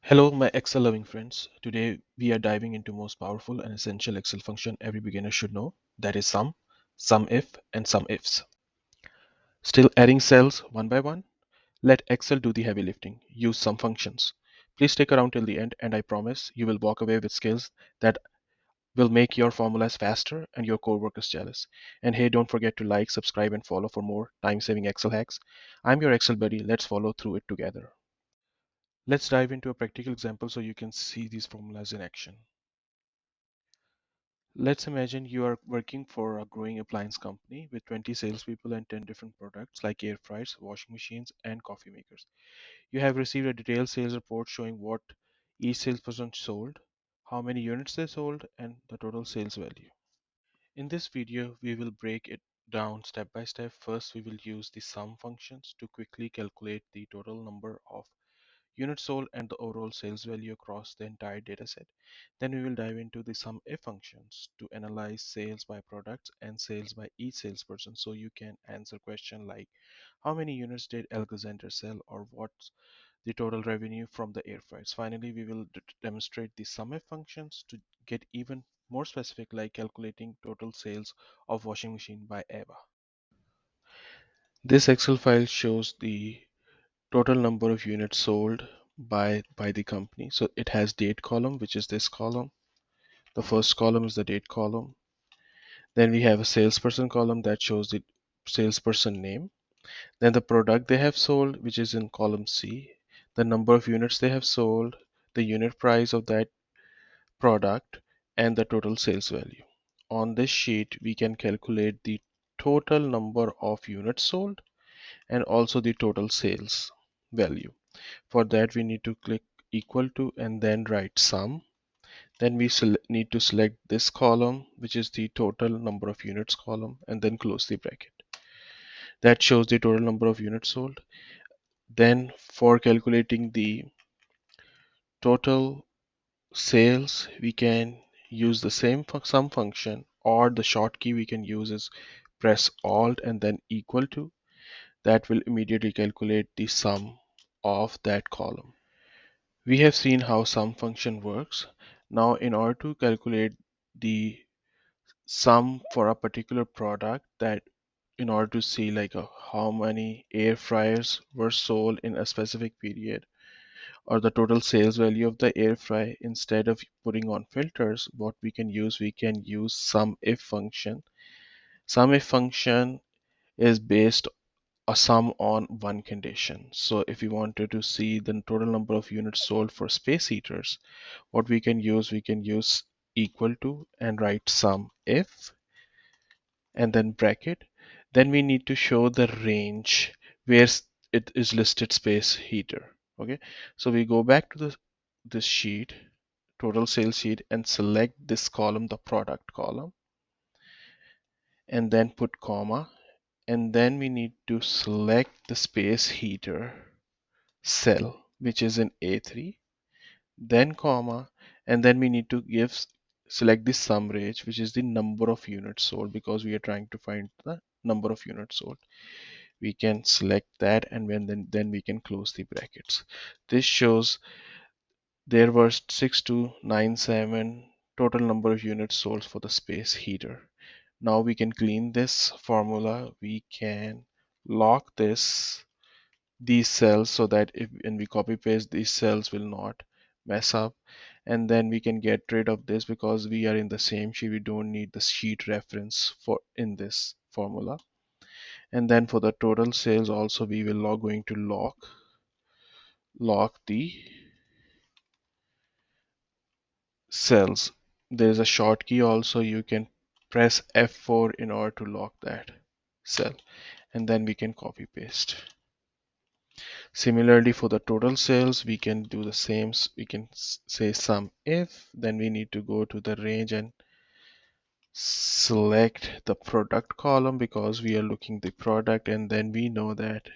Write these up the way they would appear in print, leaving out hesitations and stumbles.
Hello, my Excel loving friends. Today we are diving into most powerful and essential Excel function every beginner should know. That is sum, SUMIF, and SUMIFS. Still adding cells one by one? Let Excel do the heavy lifting. Use some functions. Please stick around till the end, and I promise you will walk away with skills that will make your formulas faster and your coworkers jealous. And hey, don't forget to like, subscribe, and follow for more time-saving Excel hacks. I'm your Excel buddy. Let's follow through it together. Let's dive into a practical example so you can see these formulas in action. Let's imagine you are working for a growing appliance company with 20 salespeople and 10 different products like air fryers, washing machines, and coffee makers. You have received a detailed sales report showing what each salesperson sold, how many units they sold, and the total sales value. In this video, we will break it down step by step. First, we will use the sum functions to quickly calculate the total number of units sold and the overall sales value across the entire dataset. Then we will dive into the sum if functions to analyze sales by products and sales by each salesperson so you can answer questions like how many units did Alexander sell or what's the total revenue from the air fryers. Finally, we will demonstrate the sum if functions to get even more specific like calculating total sales of washing machine by Eva. This Excel file shows the total number of units sold by the company. So it has date column, which is this column. The first column is the date column. Then we have a salesperson column that shows the salesperson name. Then the product they have sold, which is in column C. The number of units they have sold, the unit price of that product, and the total sales value. On this sheet, we can calculate the total number of units sold and also the total sales value. For that, we need to click equal to and then write sum. Then we need to select this column, which is the total number of units column, and then close the bracket. That shows the total number of units sold. Then for calculating the total sales, we can use the same sum function, or the short key we can use is press Alt and then equal to. That will immediately calculate the sum of that column. We have seen how sum function works. Now, in order to calculate the sum for a particular product, that in order to see like how many air fryers were sold in a specific period or the total sales value of the air fry, instead of putting on filters, what we can use sum if function. Sum if function is based a sum on one condition. So if we wanted to see the total number of units sold for space heaters, what we can use equal to and write sum if and then bracket. Then we need to show the range where it is listed space heater. Okay, so we go back to this sheet, total sales sheet, and select this column, the product column, and then put comma, and then we need to select the space heater cell, which is in A3, then comma, and then we need to select the sum range, which is the number of units sold, because we are trying to find the number of units sold. We can select that, and then we can close the brackets. This shows there were 6297 total number of units sold for the space heater. Now we can clean this formula. We can lock these cells so that if when we copy paste, these cells will not mess up, and then we can get rid of this because we are in the same sheet. We don't need the sheet reference for in this formula. And then for the total sales also, we will going to lock the cells. There's a short key also. You can press F4 in order to lock that cell, and then we can copy paste. Similarly, for the total sales, we can do the same. We can say sum if, then we need to go to the range and select the product column because we are looking the product, and then we know that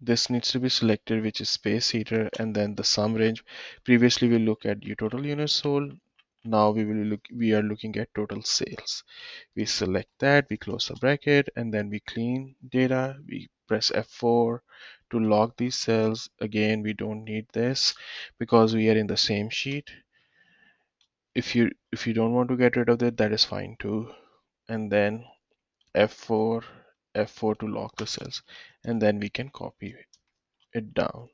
this needs to be selected, which is space heater, and then the sum range. Previously, we look at your total units sold. Now we are looking at total sales. We select that, we close the bracket, and then we clean data. We press F4 To lock these cells, again, we don't need this because we are in the same sheet. If you don't want to get rid of it, that is fine too. And then F4, F4 to lock the cells. And then we can copy it down.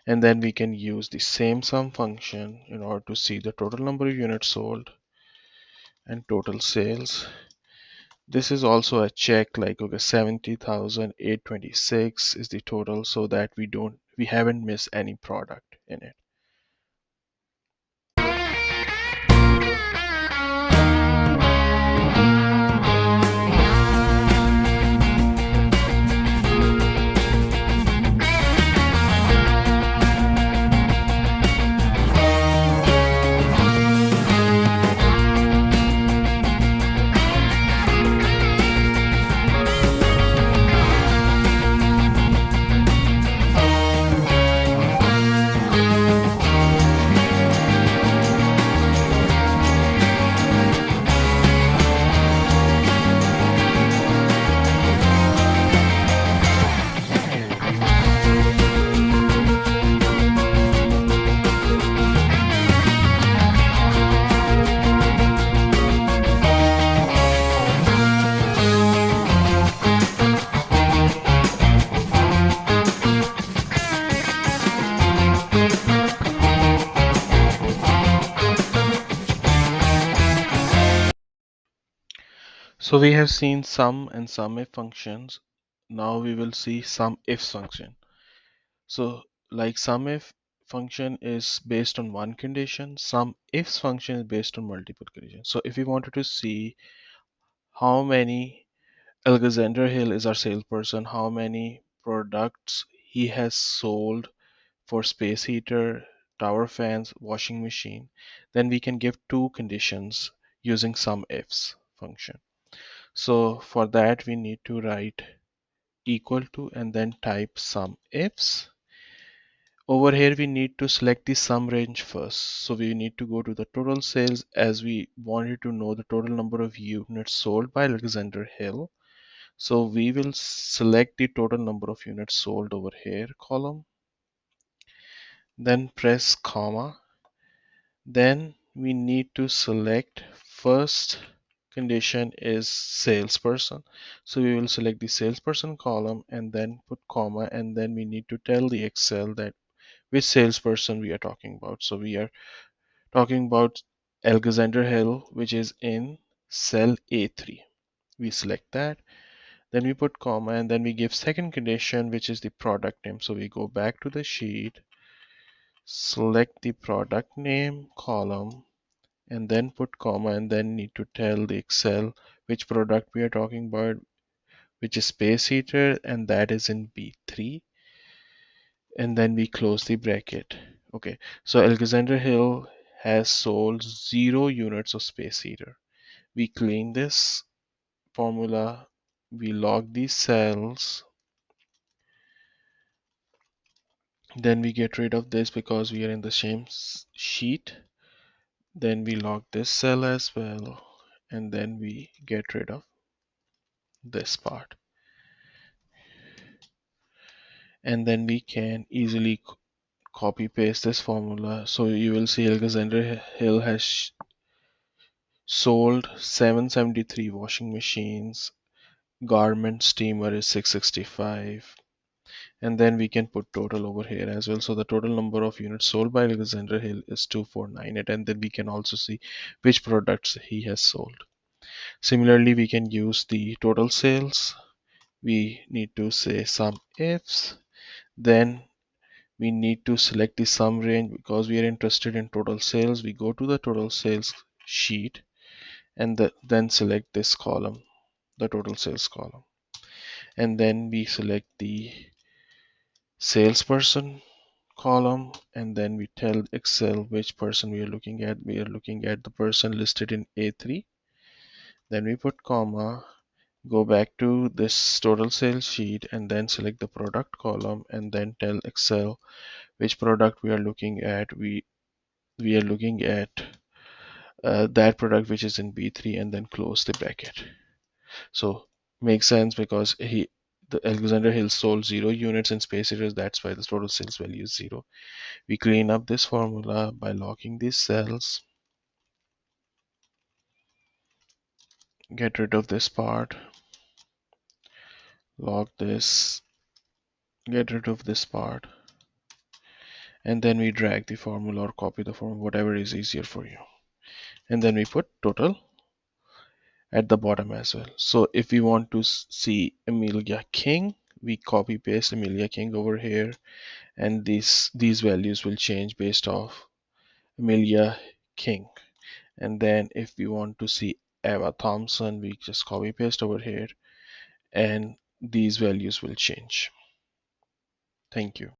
And then we can use the same sum function in order to see the total number of units sold and total sales. This is also a check like, okay, 70,826 is the total, so that we haven't missed any product in it. So we have seen sum and SUMIF functions. Now we will see SUMIF function. So like SUMIF function is based on one condition, SUMIFs function is based on multiple conditions. So if we wanted to see how many Alexander Hill is our salesperson, how many products he has sold for space heater, tower fans, washing machine, then we can give two conditions using SUMIFs function. So for that we need to write equal to and then type SUMIFs. Over here we need to select the sum range first. So we need to go to the total sales as we wanted to know the total number of units sold by Alexander Hill. So we will select the total number of units sold over here column, then press comma. Then we need to select first condition is salesperson. So we will select the salesperson column and then put comma, and then we need to tell the Excel that which salesperson we are talking about. So we are talking about Alexander Hill, which is in cell A3. We select that, then we put comma, and then we give second condition, which is the product name. So we go back to the sheet, select the product name column, and then put comma, and then need to tell the Excel which product we are talking about, which is space heater, and that is in B3. And then we close the bracket. Okay, so Alexander Hill has sold 0 units of space heater. We clean this formula, we log these cells, then we get rid of this because we are in the same sheet. Then we log this cell as well, and then we get rid of this part. And then we can easily copy paste this formula. So you will see Alexander Hill has sold 773 washing machines, garment steamer is 665, and then we can put total over here as well. So the total number of units sold by Alexander Hill is 2498, and then we can also see which products he has sold. Similarly, we can use the total sales. We need to say sum ifs, then we need to select the sum range because we are interested in total sales. We go to the total sales sheet and then select this column, the total sales column, and then we select the salesperson column, and then we tell Excel which person we are looking at. We are looking at the person listed in A3. Then we put comma, go back to this total sales sheet, and then select the product column, and then tell Excel which product we are looking at. We are looking at that product which is in B3, and then close the bracket. So makes sense because the Alexander Hill sold 0 units in space heaters. That's why the total sales value is 0. We clean up this formula by locking these cells, get rid of this part, lock this, get rid of this part, and then we drag the formula or copy the formula, whatever is easier for you. And then we put total at the bottom as well. So if we want to see Amelia King, we copy paste Amelia King over here, and these values will change based off Amelia King. And then if we want to see Eva Thompson, we just copy paste over here, and these values will change. Thank you.